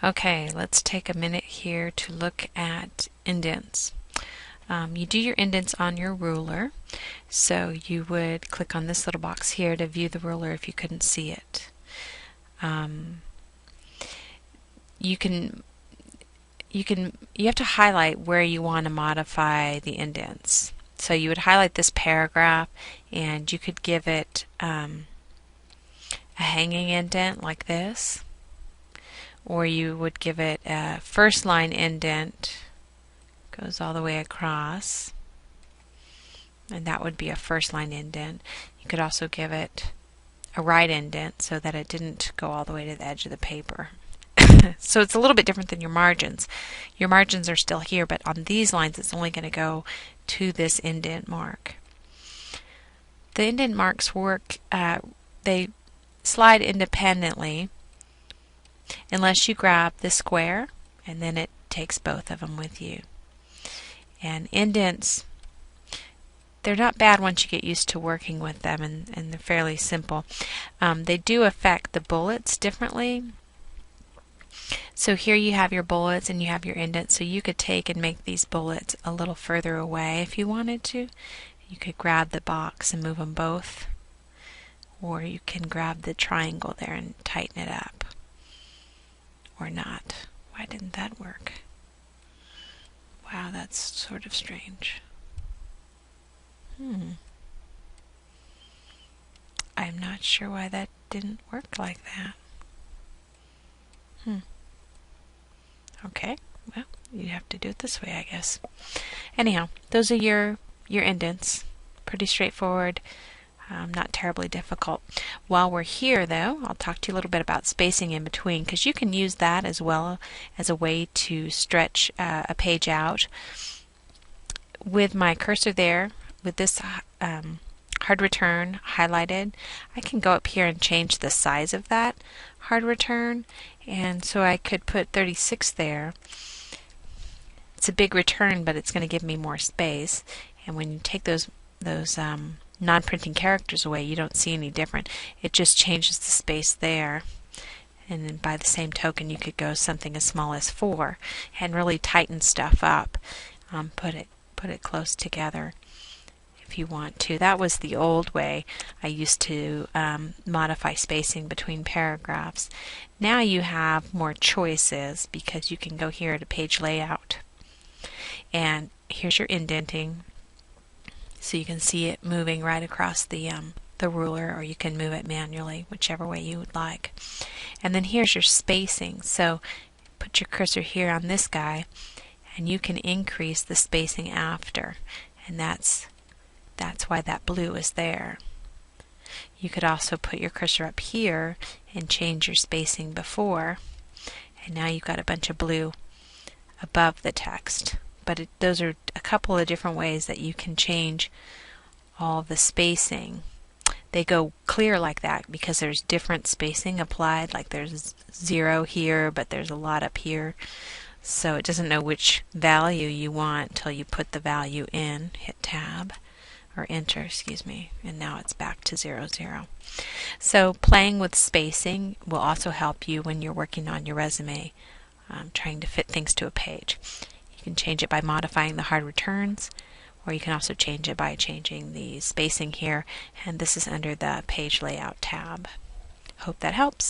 Okay, let's take a minute here to look at indents. You do your indents on your ruler, so you would click on this little box here to view the ruler if you couldn't see it. You have to highlight where you want to modify the indents. So you would highlight this paragraph, and you could give it a hanging indent like this, or you would give it a first line indent, goes all the way across, and that would be a first line indent. You could also give it a right indent so that it didn't go all the way to the edge of the paper. So it's a little bit different than your margins. Your margins are still here, but on these lines it's only going to go to this indent mark. The indent marks work, they slide independently unless you grab the square, and then it takes both of them with you. And indents, they're not bad once you get used to working with them, and they're fairly simple. They do affect the bullets differently. So here you have your bullets and you have your indents, so you could take and make these bullets a little further away if you wanted to. You could grab the box and move them both, or you can grab the triangle there and tighten it up. Or not. Why didn't that work? Wow, that's sort of strange. I'm not sure why that didn't work like that. Okay, well, you have to do it this way, I guess. Anyhow, those are your indents. Pretty straightforward. Not terribly difficult. While we're here, though, I'll talk to you a little bit about spacing in between, because you can use that as well as a way to stretch a page out. With my cursor there, with this hard return highlighted, I can go up here and change the size of that hard return, and so I could put 36 there. It's a big return, but it's going to give me more space, and when you take those non-printing characters away, you don't see any different. It just changes the space there. And then by the same token, you could go something as small as 4 and really tighten stuff up. Put it close together if you want to. That was the old way I used to modify spacing between paragraphs. Now you have more choices, because you can go here to page layout, and here's your indenting. So you can see it moving right across the ruler, or you can move it manually, whichever way you would like. And then here's your spacing. So put your cursor here on this guy, and you can increase the spacing after, and that's why that blue is there. You could also put your cursor up here and change your spacing before, and now you've got a bunch of blue above the text. But those are a couple of different ways that you can change all the spacing. They go clear like that because there's different spacing applied, like there's 0 here, but there's a lot up here. So it doesn't know which value you want until you put the value in, hit tab, or enter, excuse me, and now it's back to 0, 0. So playing with spacing will also help you when you're working on your resume, trying to fit things to a page. You can change it by modifying the hard returns, or you can also change it by changing the spacing here, and this is under the page layout tab. Hope that helps.